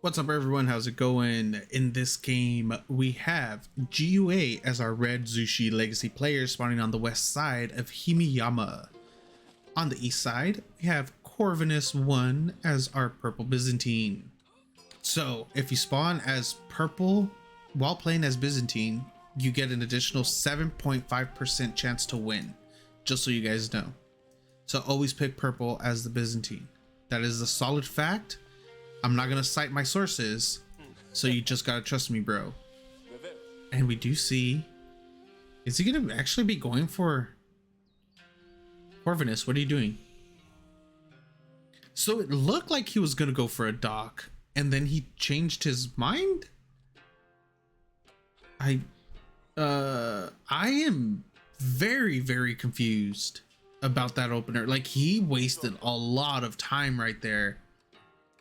What's up everyone, how's it going? In this game we have GUA as our red Zushi legacy player spawning on the west side of Himiyama. On the east side we have Corvinus1 as our purple Byzantine. So if you spawn as purple while playing as Byzantine, you get an additional 7.5% chance to win, just so you guys know. So always pick purple as the Byzantine. That is a solid fact. I'm not gonna cite my sources, so you just gotta trust me, bro. And we do see, is he gonna actually be going for Corvinus? What are you doing? So it looked like he was gonna go for a dock, and then he changed his mind. I am very confused about that opener. Like, he wasted a lot of time right there.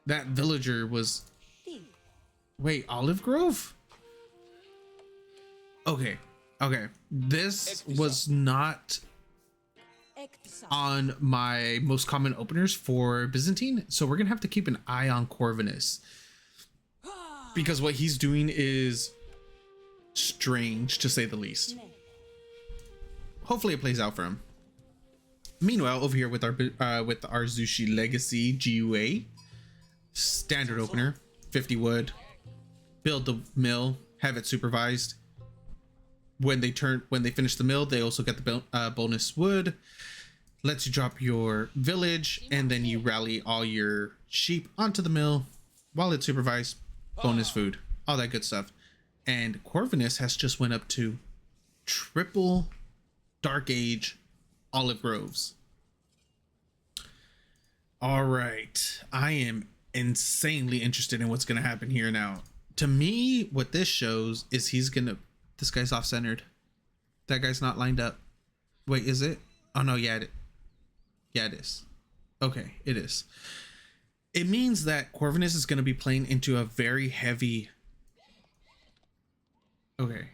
That villager was, wait, Olive Grove? Okay, this was not on my most common openers for Byzantine, so we're gonna have to keep an eye on Corvinus, because what he's doing is strange, to say the least. Hopefully it plays out for him. Meanwhile, over here with our Zushi legacy GUA, standard opener, 50 wood, build the mill, have it supervised. When they finish the mill, they also get the bonus wood. Lets you drop your village, and then you rally all your sheep onto the mill while it's supervised. Bonus food, all that good stuff. And Corvinus has just went up to triple Dark Age Olive Groves. All right, I am insanely interested in what's going to happen here now. To me, what this shows is this guy's off-centered. That guy's not lined up. Wait, is it? Oh no, yeah, it is. Okay, it is. It means that Corvinus is going to be playing into a very heavy... Okay,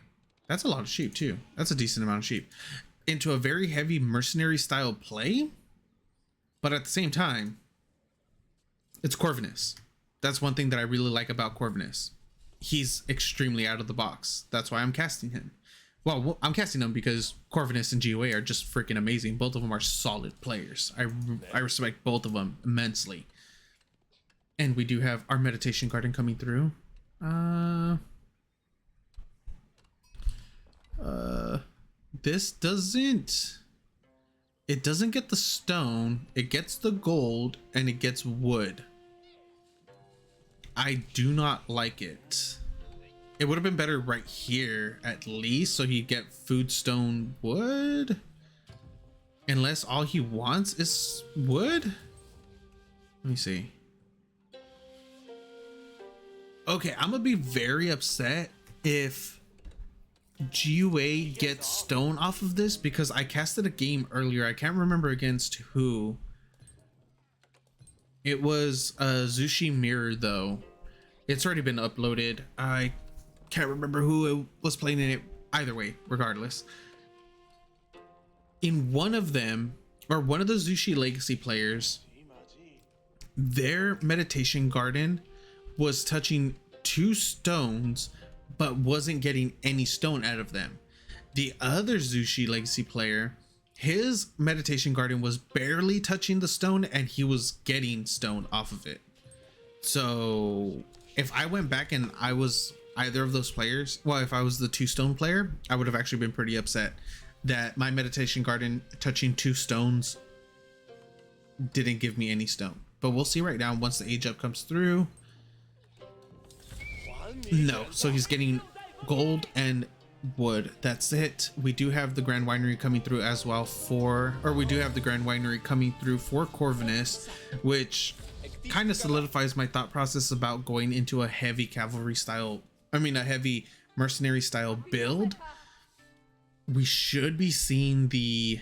that's a lot of sheep too. That's a decent amount of sheep. Into a very heavy mercenary style play, but at the same time, it's Corvinus. That's one thing that I really like about Corvinus. He's extremely out of the box. That's why I'm casting him. Well, I'm casting him because Corvinus and GUA are just freaking amazing. Both of them are solid players. I respect both of them immensely. And we do have our meditation garden coming through. This doesn't... It doesn't get the stone, it gets the gold, and it gets wood. I do not like it. It would have been better right here, at least, so he'd get food, stone, wood. Unless all he wants is wood? Let me see. Okay, I'm gonna be very upset if GUA gets stone off of this, because I casted a game earlier. I can't remember against who. It was a Zushi Mirror though. It's already been uploaded. I can't remember who was playing in it. Either way, regardless. In one of them, or one of the Zushi Legacy players, their meditation garden was touching 2 stones but wasn't getting any stone out of them. The other Zushi Legacy player, his meditation garden was barely touching the stone and he was getting stone off of it. So if I went back and I was either of those players, well, if I was the 2 stone player, I would have actually been pretty upset that my meditation garden touching 2 stones didn't give me any stone. But we'll see right now once the age up comes through. No, so he's getting gold and wood. That's it. We do have the Grand Winery coming through as well for Corvinus, which kind of solidifies my thought process about going into a heavy cavalry style, a heavy mercenary style build. We should be seeing the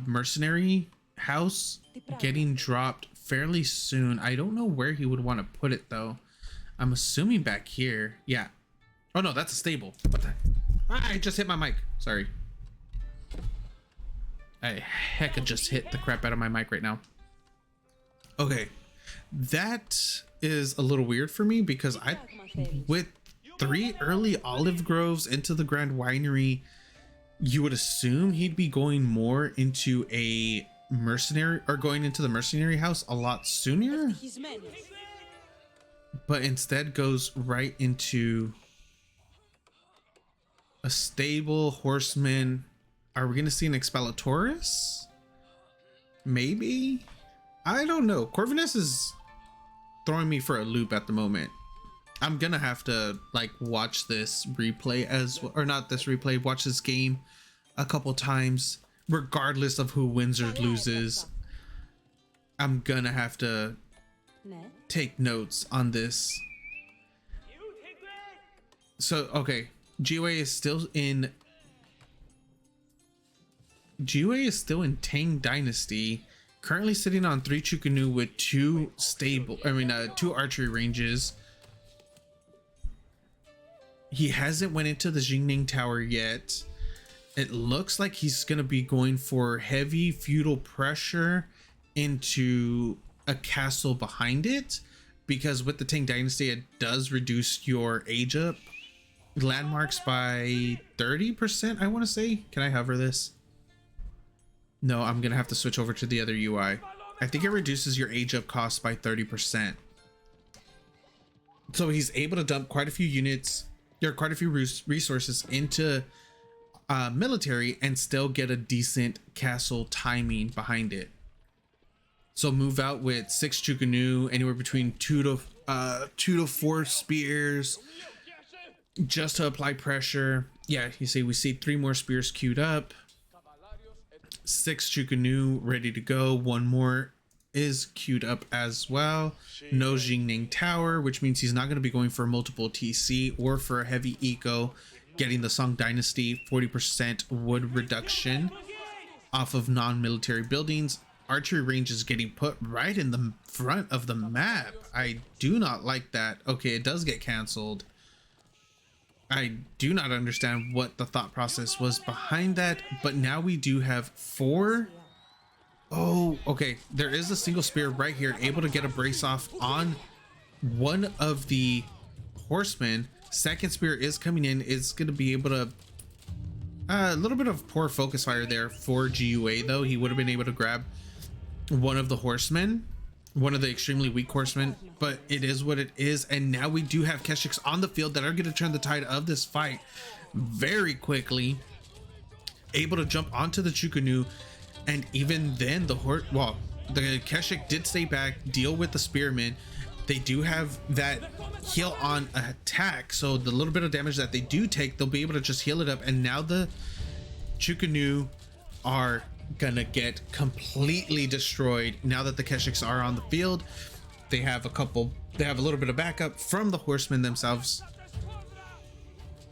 mercenary house getting dropped fairly soon. I don't know where he would want to put it though. I'm assuming back here. Yeah. Oh no, that's a stable. What the? I just hit my mic. Sorry. I hecka just hit the crap out of my mic right now. Okay, that is a little weird for me because with 3 early olive groves into the Grand Winery, you would assume he'd be going more into a mercenary, or going into the mercenary house a lot sooner, but instead goes right into a stable horseman. Are we gonna see an Expellitorus? Maybe, I don't know. Corvinus is throwing me for a loop at the moment. I'm gonna have to like watch this replay as, or not this replay, watch this game a couple times regardless of who wins or loses. I'm gonna have to take notes on this. So okay, GUA is still in Tang Dynasty, currently sitting on 3 Chukunu with 2 2 archery ranges. He hasn't went into the Jingning Tower yet. It looks like he's gonna be going for heavy feudal pressure into a castle behind it, because with the Tang Dynasty it does reduce your age up landmarks by 30%, I want to say. Can I hover this? No, I'm gonna have to switch over to the other UI. I think it reduces your age up cost by 30%. So he's able to dump quite a few units, there are quite a few resources into military and still get a decent castle timing behind it. So move out with 6 Chukunu, anywhere between 2 to 4 spears, just to apply pressure. Yeah, you see, we see 3 more spears queued up, 6 Chukunu ready to go, 1 more is queued up as well. No Jingning Tower, which means he's not going to be going for multiple TC or for a heavy eco, getting the Song Dynasty 40% wood reduction off of non-military buildings. Archery range is getting put right in the front of the map. I do not like that. Okay, it does get canceled. I do not understand what the thought process was behind that, but now we do have 4. Oh, okay, there is a single spear right here, able to get a brace off on one of the horsemen. Second spear is coming in, is going to be able to a little bit of poor focus fire there for GUA though. He would have been able to grab one of the horsemen, one of the extremely weak horsemen, but it is what it is. And now we do have Keshiks on the field that are going to turn the tide of this fight very quickly, able to jump onto the Chukunu. And even then the Keshik did stay back, deal with the spearmen. They do have that heal on attack, so the little bit of damage that they do take, they'll be able to just heal it up. And now the Chukunu are gonna get completely destroyed now that the Keshiks are on the field. They have a little bit of backup from the horsemen themselves.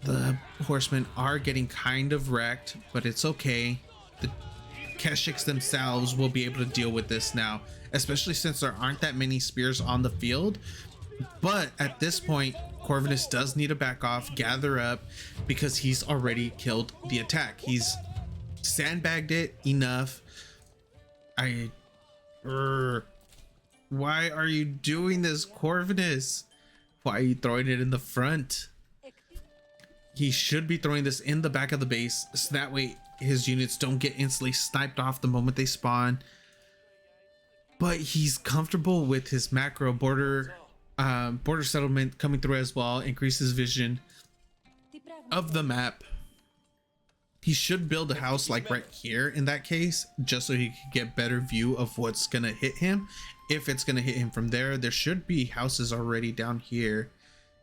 The horsemen are getting kind of wrecked, but it's okay. The Keshiks themselves will be able to deal with this now, especially since there aren't that many spears on the field. But at this point, Corvinus does need to back off, gather up, because he's already killed the attack. He's sandbagged it enough. Why are you doing this, Corvinus? Why are you throwing it in the front? He should be throwing this in the back of the base, so that way his units don't get instantly sniped off the moment they spawn. But he's comfortable with his macro border settlement coming through as well, increases vision of the map. He should build a house like right here in that case, just so he can get better view of what's gonna hit him. If it's gonna hit him from there, there should be houses already down here.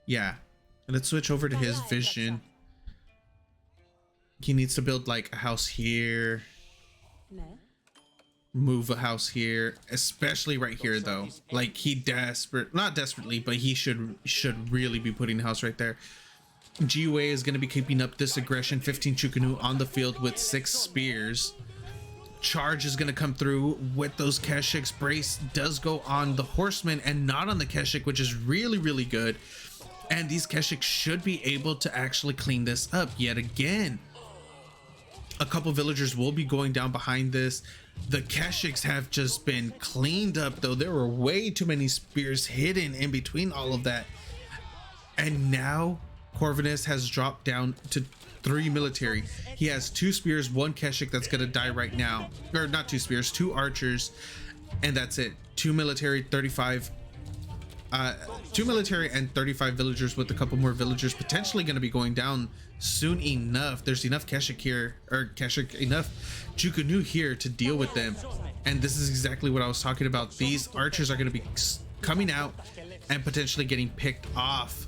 Yeah, let's switch over to his vision. He needs to build like a house here, move a house here, especially right here though. Like not desperately, but he should really be putting a house right there. GUA is going to be keeping up this aggression. 15 Chukunu on the field with 6 spears. Charge is going to come through with those Keshiks. Brace does go on the horseman and not on the Keshik, which is really good. And these Keshiks should be able to actually clean this up yet again. A couple villagers will be going down behind this. The Keshiks have just been cleaned up though. There were way too many spears hidden in between all of that. And now Corvinus has dropped down to 3 military. He has 2 spears, 1 Keshik that's gonna die right now. Or not 2 spears, 2 archers, and that's it. 2 military, 35 2 military and 35 villagers, with a couple more villagers potentially going to be going down soon enough. There's enough Keshik here, or Keshik, enough Chukunu here to deal with them. And this is exactly what I was talking about. These archers are going to be coming out and potentially getting picked off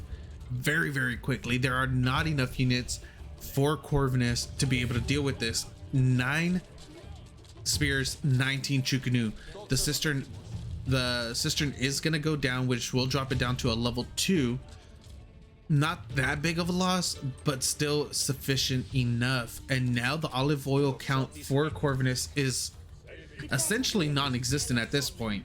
very, very quickly. There are not enough units for Corvinus to be able to deal with this. 9 spears, 19 Chukunu. The cistern is going to go down, which will drop it down to a level 2. Not that big of a loss, but still sufficient enough. And now the olive oil count for Corvinus is essentially non-existent at this point.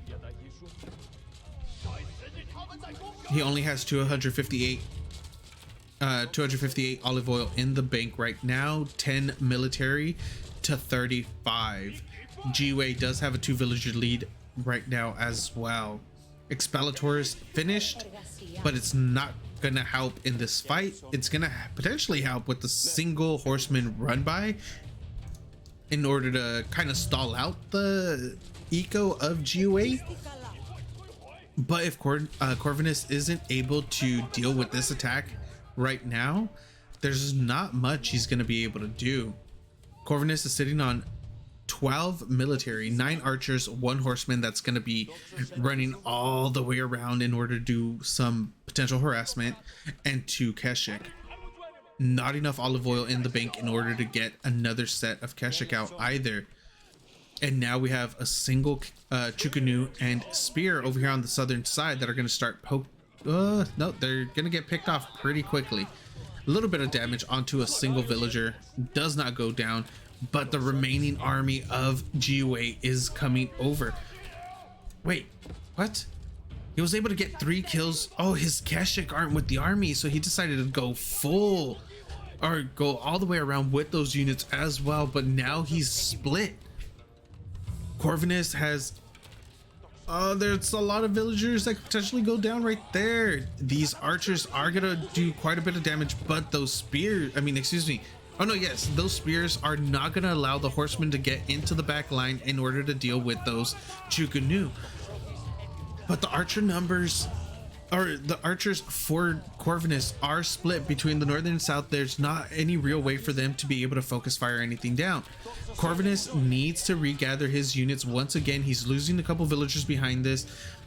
He only has 258 olive oil in the bank right now. 10 military to 35. GUA does have a 2 villager lead right now as well. Expellator is finished, but it's not gonna help in this fight. It's gonna potentially help with the single horseman run by in order to kind of stall out the eco of GUA. But if Corvinus isn't able to deal with this attack right now, there's not much he's gonna be able to do. Corvinus is sitting on 12 military, 9 archers, 1 horseman that's going to be running all the way around in order to do some potential harassment, and 2 Keshik. Not enough olive oil in the bank in order to get another set of Keshik out either. And now we have a single Chukunu and spear over here on the southern side that are going to start no, they're going to get picked off pretty quickly. A little bit of damage onto a single villager, does not go down, but the remaining army of GUA is coming over. Wait, what? He was able to get 3 kills. Oh, his Keshik aren't with the army, so he decided to go full, or go all the way around with those units as well. But now he's split. Corvinus has there's a lot of villagers that could potentially go down right there. These archers are gonna do quite a bit of damage, but those spears, oh no, yes, those spears are not going to allow the horsemen to get into the back line in order to deal with those Chukunu. But the archer numbers, or the archers for Corvinus, are split between the northern and south. There's not any real way for them to be able to focus fire anything down. Corvinus needs to regather his units once again. He's losing a couple villagers behind this.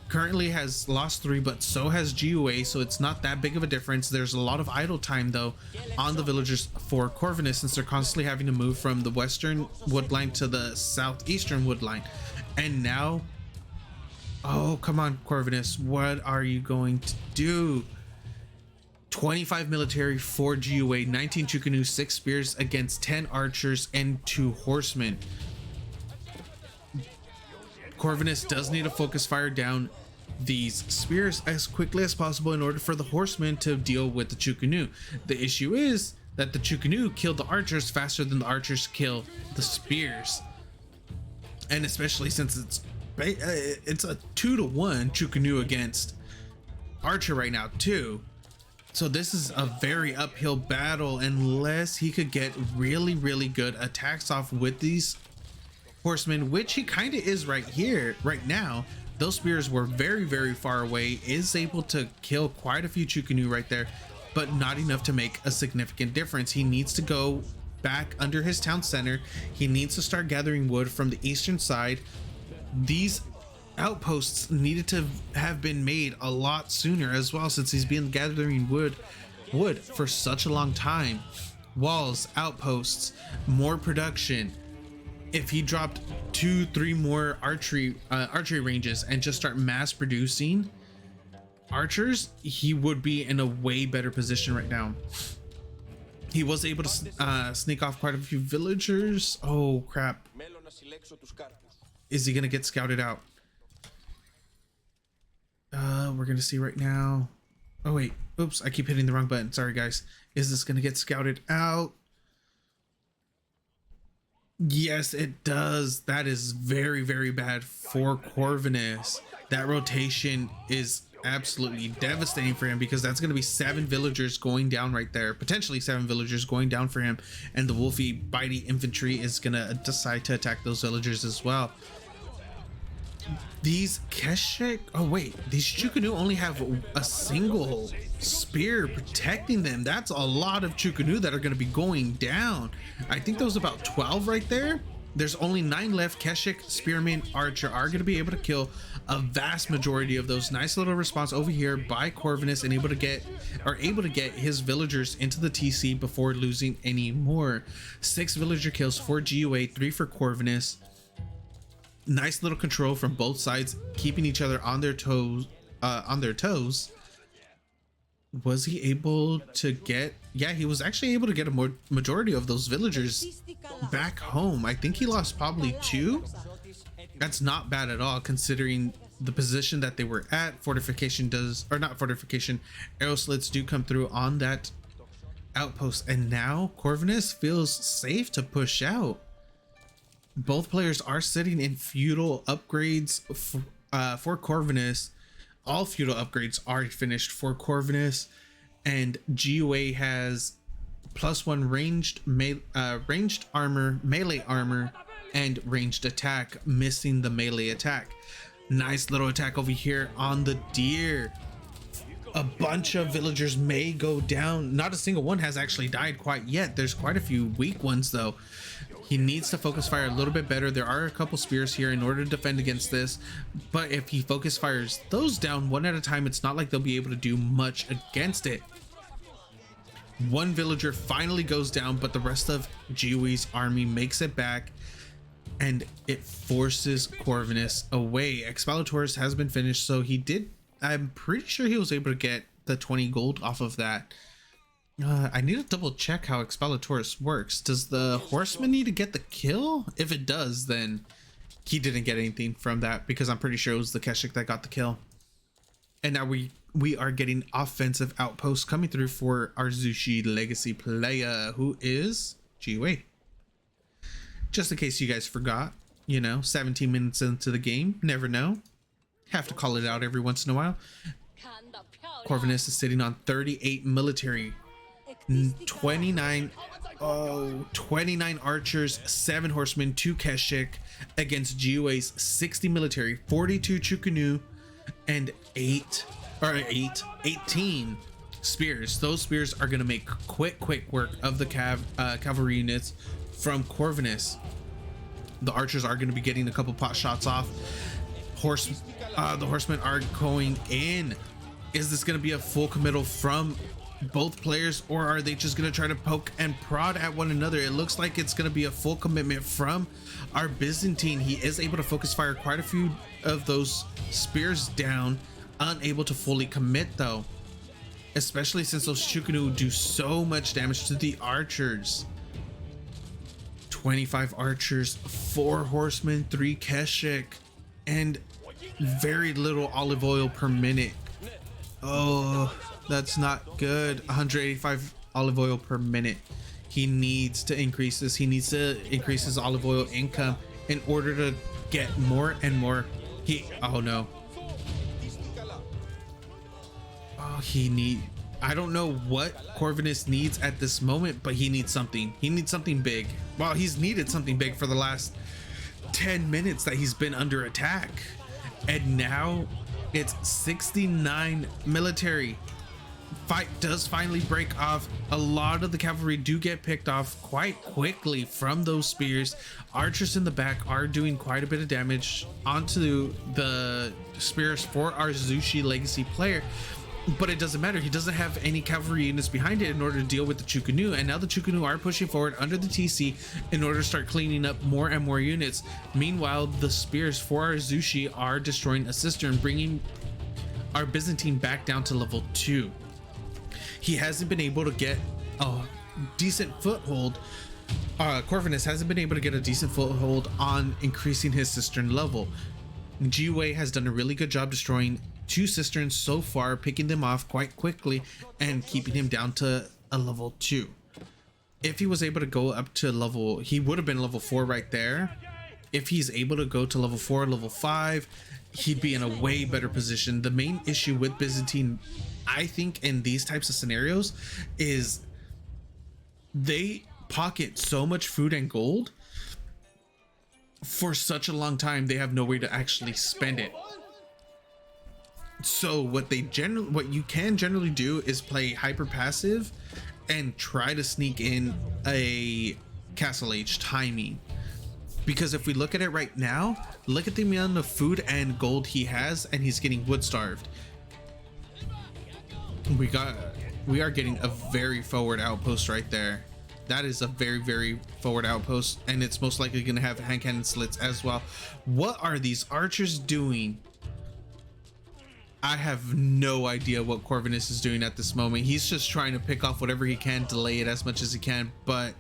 Currently has lost 3, but so has GUA, so it's not that big of a difference. There's a lot of idle time though on the villagers for Corvinus, since they're constantly having to move from the western wood line to the southeastern wood line. And now, oh come on Corvinus, what are you going to do? 25 military for GUA, 19 Chukunu, 6 spears against 10 archers and 2 horsemen. Corvinus does need to focus fire down these spears as quickly as possible in order for the horsemen to deal with the Chukunu. The issue is that the Chukunu kill the archers faster than the archers kill the spears, and especially since it's a 2-to-1 Chukunu against archer right now too. So this is a very uphill battle unless he could get really, really good attacks off with these horsemen, which he kind of is right here, right now. Those spears were very, very far away, is able to kill quite a few Chukunu right there, but not enough to make a significant difference. He needs to go back under his town center. He needs to start gathering wood from the eastern side. These outposts needed to have been made a lot sooner as well, since he's been gathering wood for such a long time. Walls, outposts, more production. If he dropped 2-3 more archery ranges and just start mass producing archers, he would be in a way better position right now. He was able to sneak off quite a few villagers. Oh crap, is he gonna get scouted out? We're gonna see right now. Oh wait, oops, I keep hitting the wrong button, sorry guys. Is this gonna get scouted out? Yes, it does. That is very, very bad for Corvinus. That rotation is absolutely devastating for him because that's going to be 7 villagers going down right there. Potentially 7 villagers going down for him. And the Wolfie Bitey infantry is going to decide to attack those villagers as well. These Keshik, oh wait, these Chukunu only have a single spear protecting them. That's a lot of Chukunu that are going to be going down. I think there was about 12 right there. There's only 9 left. Keshik, Spearman, Archer are going to be able to kill a vast majority of those. Nice little response over here by Corvinus and able to get his villagers into the TC before losing any more. 6 villager kills for GUA, 3 for Corvinus. Nice little control from both sides, keeping each other on their toes. Was he able to get, yeah, he was actually able to get a majority of those villagers back home. I think he lost probably 2. That's not bad at all considering the position that they were at. Fortification does, or not fortification, arrow slits do come through on that outpost, and now Corvinus feels safe to push out. Both players are sitting in feudal upgrades for Corvinus. All feudal upgrades are finished for Corvinus, and GUA has +1 ranged armor, melee armor, and ranged attack, missing the melee attack. Nice little attack over here on the deer. A bunch of villagers may go down. Not a single one has actually died quite yet. There's quite a few weak ones though. He needs to focus fire a little bit better. There are a couple spears here in order to defend against this, but if he focus fires those down one at a time, it's not like they'll be able to do much against it. 1 villager finally goes down, but the rest of GUA's army makes it back, and it forces Corvinus away. Expellitor's has been finished, so he did, I'm pretty sure he was able to get the 20 gold off of that. I need to double check how Expellitor's works. Does the horseman need to get the kill? If it does, then he didn't get anything from that because I'm pretty sure it was the Keshik that got the kill. And now we are getting offensive outposts coming through for our Zushi legacy player, who is GUA. Just in case you guys forgot, you know, 17 minutes into the game, never know. Have to call it out every once in a while. Corvinus is sitting on 38 military, 29 archers, 7 horsemen, 2 Keshik against GUA's 60 military, 42 Chukunu, and 18 spears. Those spears are going to make quick work of the cavalry units from Corvinus. The archers are going to be getting a couple pot shots off. The horsemen are going in. Is this going to be a full committal from both players, or are they just going to try to poke and prod at one another? It looks like it's going to be a full commitment from our Byzantine. He is able to focus fire quite a few of those spears down, unable to fully commit though, especially since those Chukunu do so much damage to the archers. 25 archers, 4 horsemen, 3 Keshik, and very little olive oil per minute. Oh, that's not good. 185 olive oil per minute. He needs to increase this. He needs to increase his olive oil income in order to get more and more. Oh no. Oh, I don't know what Corvinus needs at this moment, but he needs something. He needs something big. Well, he's needed something big for the last 10 minutes that he's been under attack. And now it's 69 military. Fight does finally break off. A lot of the cavalry do get picked off quite quickly from those spears. Archers in the back are doing quite a bit of damage onto the spears for our Zushi legacy player, but it doesn't matter. He doesn't have any cavalry units behind it in order to deal with the Chukunu, and now the Chukunu are pushing forward under the TC in order to start cleaning up more and more units. Meanwhile, the spears for our Zushi are destroying a cistern, bringing our Byzantine back down to level 2. He hasn't been able to get a decent foothold. Corvinus hasn't been able to get a decent foothold on increasing his cistern level. GUA has done a really good job destroying 2 cisterns so far, picking them off quite quickly and keeping him down to a level 2. if he was able to go up to level, he would have been level 4 right there. If he's able to go to level 4, level 5, he'd be in a way better position. The main issue with Byzantine, I think, in these types of scenarios is they pocket so much food and gold for such a long time, they have no way to actually spend it. So what you can generally do is play hyper passive and try to sneak in a castle age timing. Because if we look at it right now, look at the amount of food and gold he has, and he's getting wood starved. We are getting a very forward outpost right there. That is a very, very forward outpost, and it's most likely going to have hand cannon slits as well. What are these archers doing? I have no idea what Corvinus is doing at this moment. He's just trying to pick off whatever he can, delay it as much as he can, but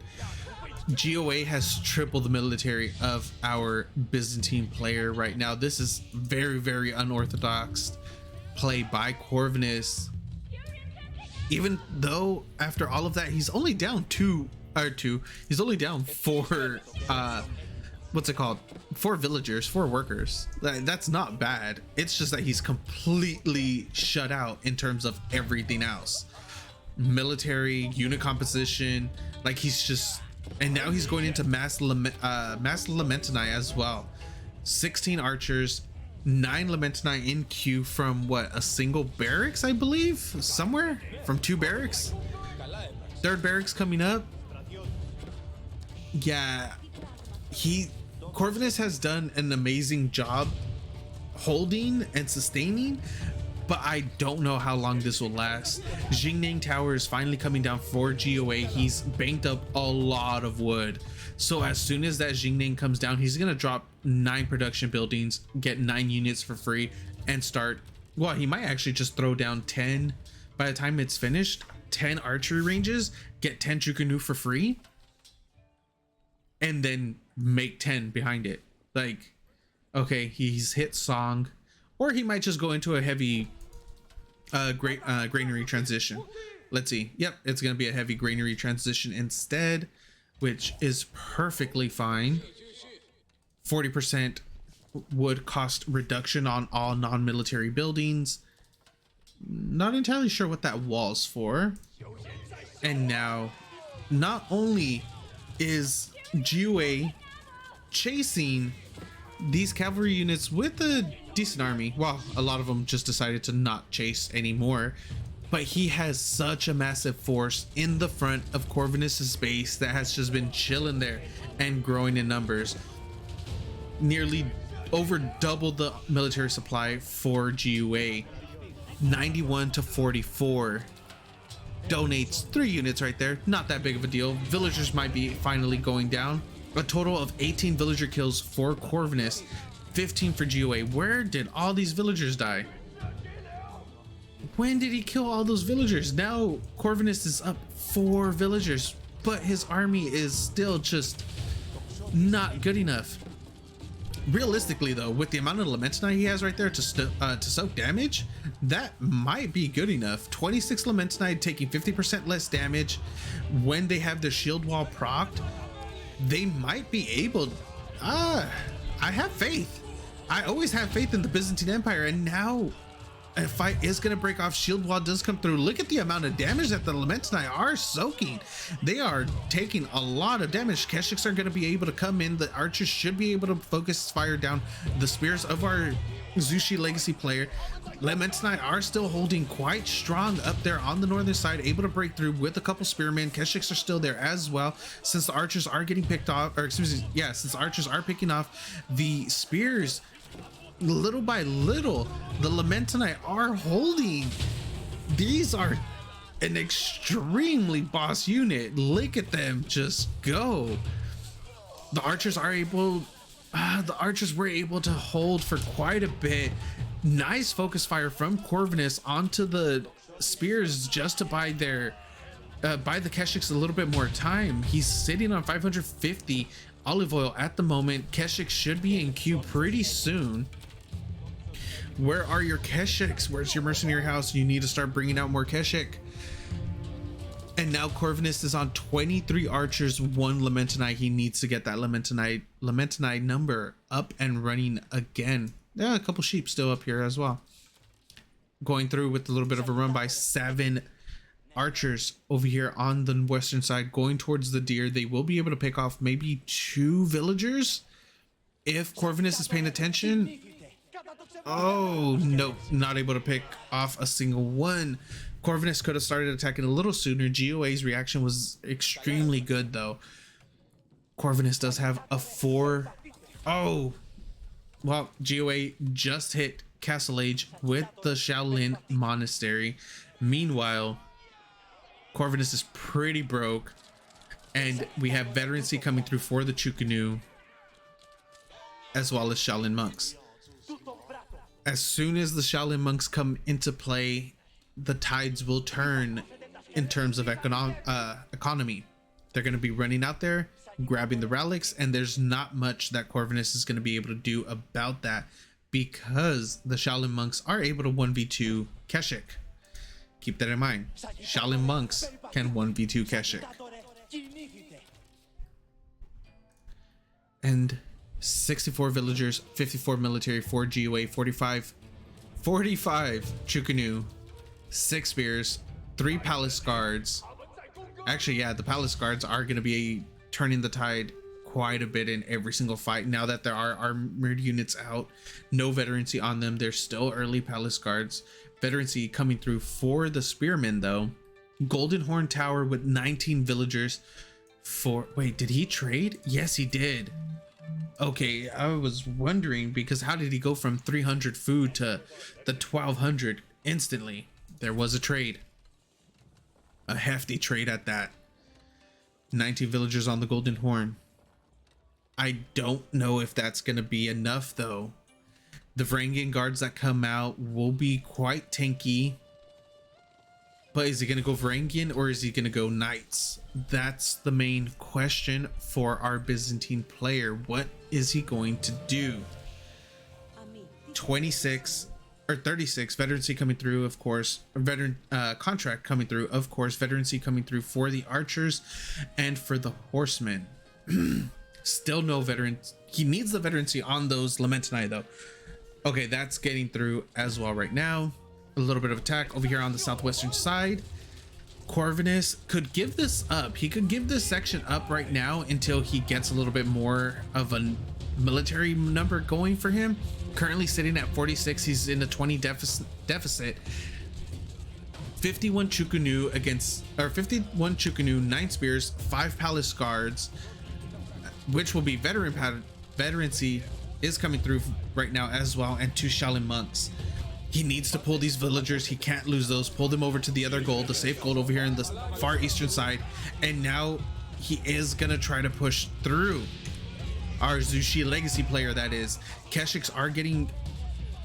GUA has tripled the military of our Byzantine player right now. This is very, very unorthodox play by Corvinus. Even though after all of that, he's only down he's only down 4 what's it called, 4 villagers, 4 workers. That's not bad. It's just that he's completely shut out in terms of everything else, military, unit composition. Like, he's just, and now he's going into mass Lamentini as well. 16 archers, 9 Lamentini in queue from what, a single barracks, I believe, somewhere from 2 barracks. 3rd barracks coming up. Yeah, Corvinus has done an amazing job holding and sustaining, but I don't know how long this will last. Jingning Tower is finally coming down for GUA. He's banked up a lot of wood, so as soon as that Jingning comes down, he's gonna drop 9 production buildings, get 9 units for free, and start, well, he might actually just throw down 10 by the time it's finished. 10 archery ranges, get 10 Jukunu for free, and then make 10 behind it. Like, okay, he's hit Song, or he might just go into a heavy granary transition. Let's see. Yep, it's gonna be a heavy granary transition instead, which is perfectly fine. 40% wood cost reduction on all non-military buildings. Not entirely sure what that wall's for. And now, not only is GUA chasing these cavalry units with a decent army, well, a lot of them just decided to not chase anymore, but he has such a massive force in the front of Corvinus's base that has just been chilling there and growing in numbers. Nearly over double the military supply for GUA. 91 to 44. Donates 3 units right there. Not that big of a deal. Villagers might be finally going down. A total of 18 villager kills for Corvinus, 15 for GUA. Where did all these villagers die? When did he kill all those villagers? Now Corvinus is up 4 villagers, but his army is still just not good enough. Realistically though, with the amount of Lamentini he has right there to soak damage, that might be good enough. 26 Lamentini taking 50% less damage. When they have their shield wall procced, they might be able, I have faith. I always have faith in the Byzantine Empire, and now a fight is going to break off. Shield wall does come through. Look at the amount of damage that the Lamentini are soaking. They are taking a lot of damage. Keshiks are going to be able to come in. The archers should be able to focus fire down the spears of our Zushi legacy player. Lamentini are still holding quite strong up there on the northern side, able to break through with a couple spearmen. Keshiks are still there as well, since the archers are getting picked off, or excuse me, yeah, since the archers are picking off the spears. Little by little, the Lamentini are holding. These are an extremely boss unit. Look at them just go. The archers are able, the archers were able to hold for quite a bit. Nice focus fire from Corvinus onto the spears just to buy their buy the Keshiks a little bit more time. He's sitting on 550 olive oil at the moment. Keshik should be in queue pretty soon. Where are your Keshiks? Where's your mercenary house? You need to start bringing out more Keshik. And now Corvinus is on 23 archers, 1 Lamentinite. He needs to get that Lamentinite number up and running again. Yeah, a couple sheep still up here as well. Going through with a little bit of a run by 7 archers over here on the western side, going towards the deer. They will be able to pick off maybe 2 villagers if Corvinus is paying attention. Oh, no, not able to pick off a single one. Corvinus could have started attacking a little sooner. GUA's reaction was extremely good, though. Corvinus does have a 4. Oh, well, GUA just hit Castle Age with the Shaolin Monastery. Meanwhile, Corvinus is pretty broke, and we have veterancy coming through for the Chukunu, as well as Shaolin monks. As soon as the Shaolin monks come into play, the tides will turn in terms of economy. They're going to be running out there, grabbing the relics, and there's not much that Corvinus is going to be able to do about that because the Shaolin monks are able to 1v2 Keshik. Keep that in mind. Shaolin monks can 1v2 Keshik. And 64 villagers, 54 military, 4 GUA, 45 Chukunu, 6 spears, 3 palace guards. Actually, yeah, the palace guards are going to be turning the tide quite a bit in every single fight now that there are armored units out. No veterancy on them. They're still early palace guards. Veterancy coming through for the spearmen, though. Golden Horn Tower with 19 villagers. Wait, did he trade? Yes, he did. Okay, I was wondering because how did he go from 300 food to the 1200 instantly? There was a trade, a hefty trade at that. 19 villagers on the Golden Horn. I don't know if that's going to be enough, though. The Varangian guards that come out will be quite tanky. But is he going to go Varangian or is he going to go Knights? That's the main question for our Byzantine player. What is he going to do? 26 or 36 veterancy coming through, of course. Veteran contract coming through, of course. Veterancy coming through for the archers and for the horsemen. Still no veteran. He needs the veterancy on those Lamentinite, though. Okay, that's getting through as well right now. A little bit of attack over here on the southwestern side. Corvinus could give this up. He could give this section up right now until he gets a little bit more of a military number going for him. Currently sitting at 46. He's in a 20 deficit. 51 Chukunu against, or 51 Chukunu, 9 spears, 5 palace guards, which will be veterancy is coming through right now as well, and 2 Shaolin monks. He needs to pull these villagers. He can't lose those. Pull them over to the other gold, the safe gold over here in the far eastern side. And now he is gonna try to push through. Our Zushi legacy player, that is. Keshiks are getting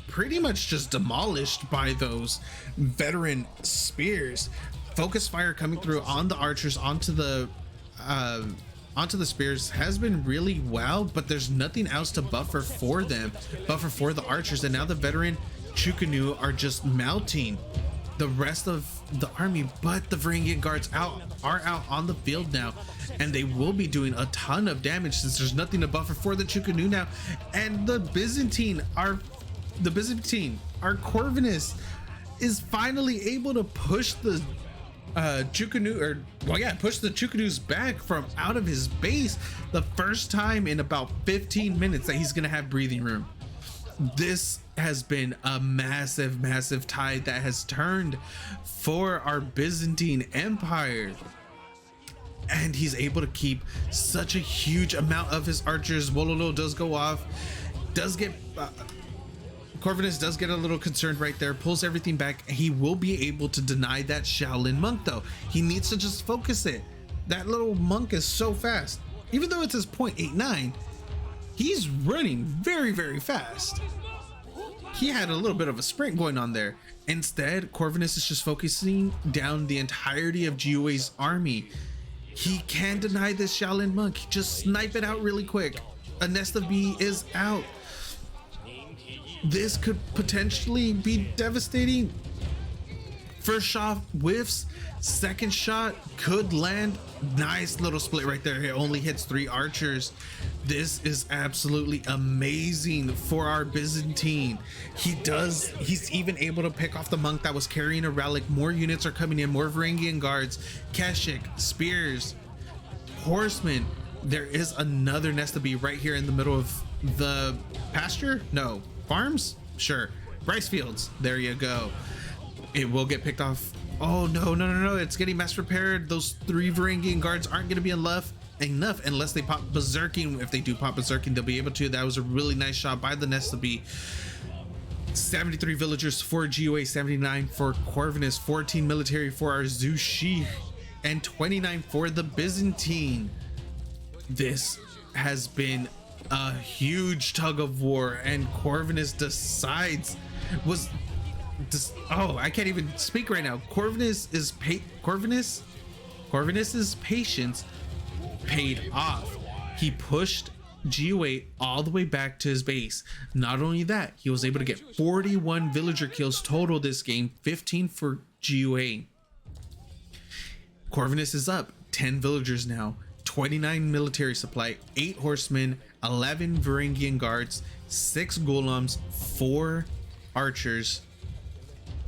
pretty much just demolished by those veteran spears. Focus fire coming through on the archers, onto the spears has been really well, but there's nothing else to buffer for them, buffer for the archers. And now the veteran Chukunu are just melting the rest of the army, but the Varangian guards are out on the field now, and they will be doing a ton of damage since there's nothing to buffer for the Chukunu now. And the Byzantine, our Corvinus is finally able to push the Chukunu, push the Chukunus back from out of his base, the first time in about 15 minutes that he's gonna have breathing room. This has been a massive tide that has turned for our Byzantine Empire, and he's able to keep such a huge amount of his archers. Wololo does go off, does get Corvinus does get a little concerned right there, pulls everything back. He will be able to deny that Shaolin monk, though. He needs to just focus it. That little monk is so fast. Even though it's his 0.89, he's running very fast. He had a little bit of a sprint going on there. Instead, Corvinus is just focusing down the entirety of GUA's army. He can deny this Shaolin monk. Just snipe it out really quick. A nest of bee is out. This could potentially be devastating First shot whiffs, second shot could land. Nice little split right there. It only hits 3 archers. This is absolutely amazing for our Byzantine. He's even able to pick off the monk that was carrying a relic. More units are coming in, more Varangian guards, Keshik, spears, horsemen. There is another Nesta Bee right here in the middle of the pasture. No, farms? Sure. Rice fields. There you go. It will get picked off. Oh no, it's getting mass repaired. Those 3 Varangian guards aren't going to be enough unless they pop berserking. If they do pop berserking, they'll be able to. That was a really nice shot by the Nesta Bee. 73 villagers for GUA, 79 for Corvinus, 14 military for our Zushi, and 29 for the Byzantine. This has been a huge tug of war, and Corvinus decides I can't even speak right now. Corvinus's patience paid off. He pushed GUA all the way back to his base. Not only that, he was able to get 41 villager kills total this game, 15 for GUA. Corvinus is up 10 villagers now, 29 military supply, 8 horsemen, 11 Varangian guards, 6 golems, 4 archers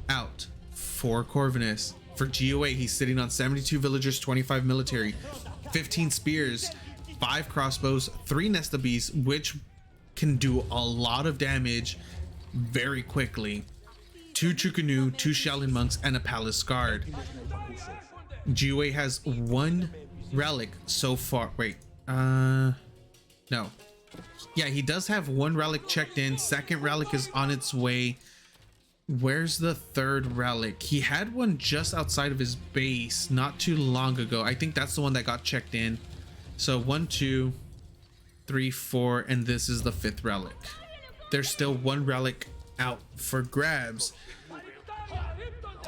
out for Corvinus. For GUA, he's sitting on 72 villagers, 25 military, 15 spears, 5 crossbows, 3 Nesta Bees, which can do a lot of damage very quickly, 2 Chukunu, 2 Shaolin monks, and a palace guard. GUA has 1 relic so far. Wait, no. Yeah, he does have 1 relic checked in. Second relic is on its way. Where's the 3rd relic? He had one just outside of his base not too long ago. I think that's the one that got checked in. So 1, 2, 3, 4, and this is the 5th relic. There's still 1 relic out for grabs.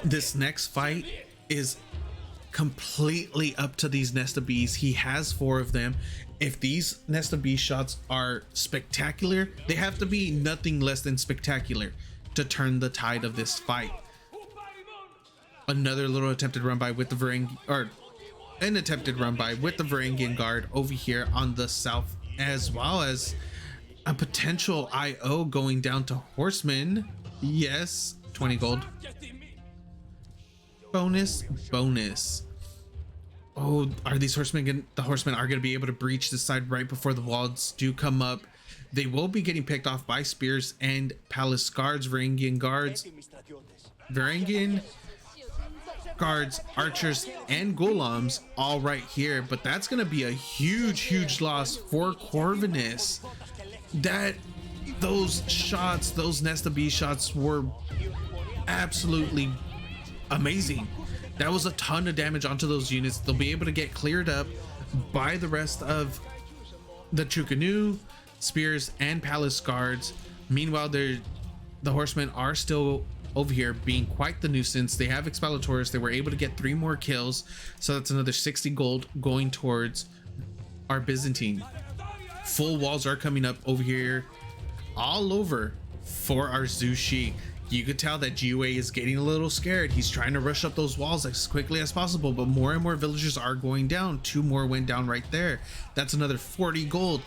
This next fight is completely up to these Nesta Bees. He has 4 of them. If these Nesta Bee shots are spectacular, they have to be nothing less than spectacular to turn the tide of this fight. Another little attempted run by with the Varangian guard over here on the south, as well as a potential IO going down to horsemen. Yes, 20 gold. Bonus. Oh, are these horsemen the horsemen are going to be able to breach this side right before the walls do come up? They will be getting picked off by spears and palace guards, Varangian guards, archers, and golems all right here. But that's going to be a huge loss for Corvinus. Those Nesta Bee shots were absolutely amazing. That was a ton of damage onto those units. They'll be able to get cleared up by the rest of the Chukunu, spears, and palace guards. Meanwhile, the horsemen are still over here being quite the nuisance. They have Expilators. They were able to get 3 more kills, so that's another 60 gold going towards our Byzantine. Full walls are coming up over here all over for our Zushi. You could tell that GUA is getting a little scared. He's trying to rush up those walls as quickly as possible, but more and more villagers are going down. 2 more went down right there. That's another 40 gold.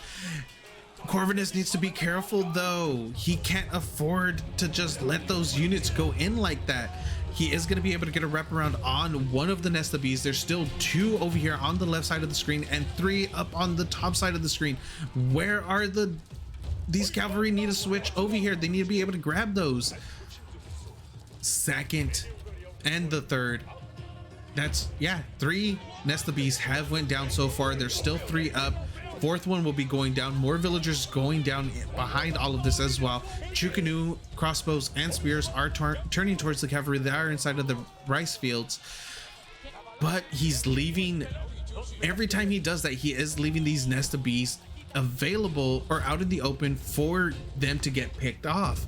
Corvinus needs to be careful though. He can't afford to just let those units go in like that. He is going to be able to get a wraparound on one of the Nesta Bees. There's still 2 over here on the left side of the screen and 3 up on the top side of the screen. Where are these cavalry need to switch over here. They need to be able to grab those. Second and the 3rd. That's 3 Nesta Bees have went down so far. There's still 3 up. 4th one will be going down. More villagers going down behind all of this as well. Chukunu, crossbows, and spears are turning towards the cavalry that are inside of the rice fields. But he's leaving. Every time he does that, he is leaving these Nesta Bees available or out in the open for them to get picked off.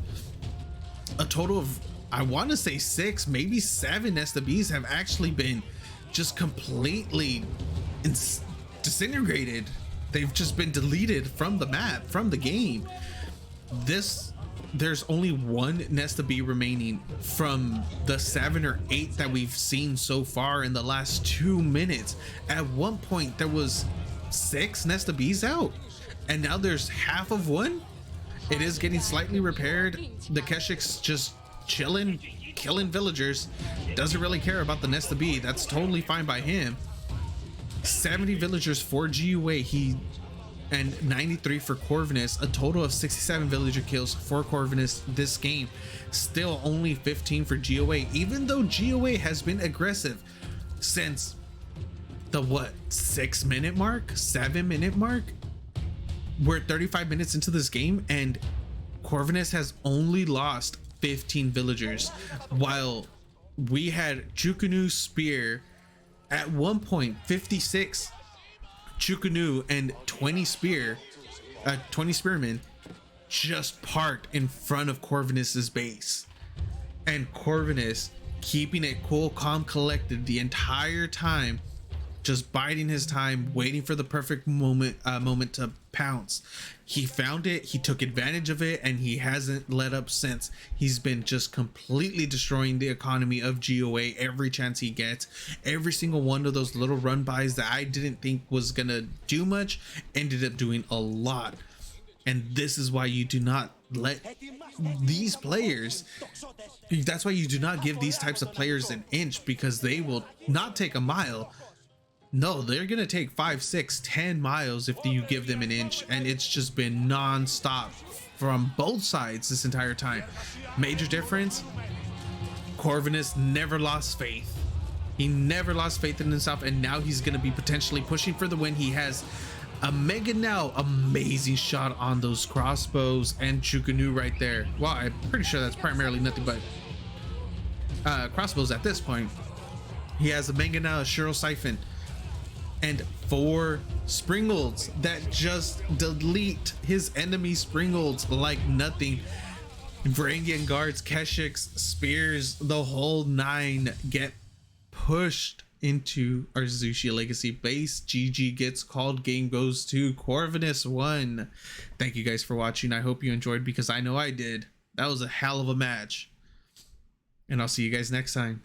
A total of, I want to say 6, maybe 7 Nesta Bees have actually been just completely disintegrated. They've just been deleted from the map, from the game. This there's only one Nesta B remaining from the 7 or 8 that we've seen so far in the last 2 minutes. At one point there was 6 Nesta Bs out, and now there's half of one. It is getting slightly repaired. The Keshik's just chilling, killing villagers. Doesn't really care about the Nesta B. That's totally fine by him. 70 villagers for GUA, and 93 for Corvinus, a total of 67 villager kills for Corvinus this game. Still only 15 for GUA, even though GUA has been aggressive since the 6-minute mark, 7-minute mark. We're 35 minutes into this game and Corvinus has only lost 15 villagers, while we had Chukunu spear at one point 56 Chukunu and 20 spearmen just parked in front of Corvinus's base, and Corvinus keeping it cool, calm, collected the entire time, just biding his time, waiting for the perfect moment to pounce. He found it, he took advantage of it, and he hasn't let up since. He's been just completely destroying the economy of GOA every chance he gets. Every single one of those little run bys that I didn't think was gonna do much ended up doing a lot. And this is why you do not let these players, that's why you do not give these types of players an inch, because they will not take a mile. No, they're gonna take 5, 6, 10 miles if you give them an inch, and it's just been non-stop from both sides this entire time. Major difference, Corvinus never lost faith. He never lost faith in himself, and now he's gonna be potentially pushing for the win. He has a mega now amazing shot on those crossbows and Chukunu right there. Well, I'm pretty sure that's primarily nothing but crossbows at this point. He has a mega now, a Shiro siphon, and 4 springolds that just delete his enemy springolds like nothing. Varangian guards, Keshiks, spears, the whole 9 get pushed into our Zushia Legacy base. GG gets called. Game goes to Corvinus1. Thank you guys for watching. I hope you enjoyed, because I know I did. That was a hell of a match, and I'll see you guys next time.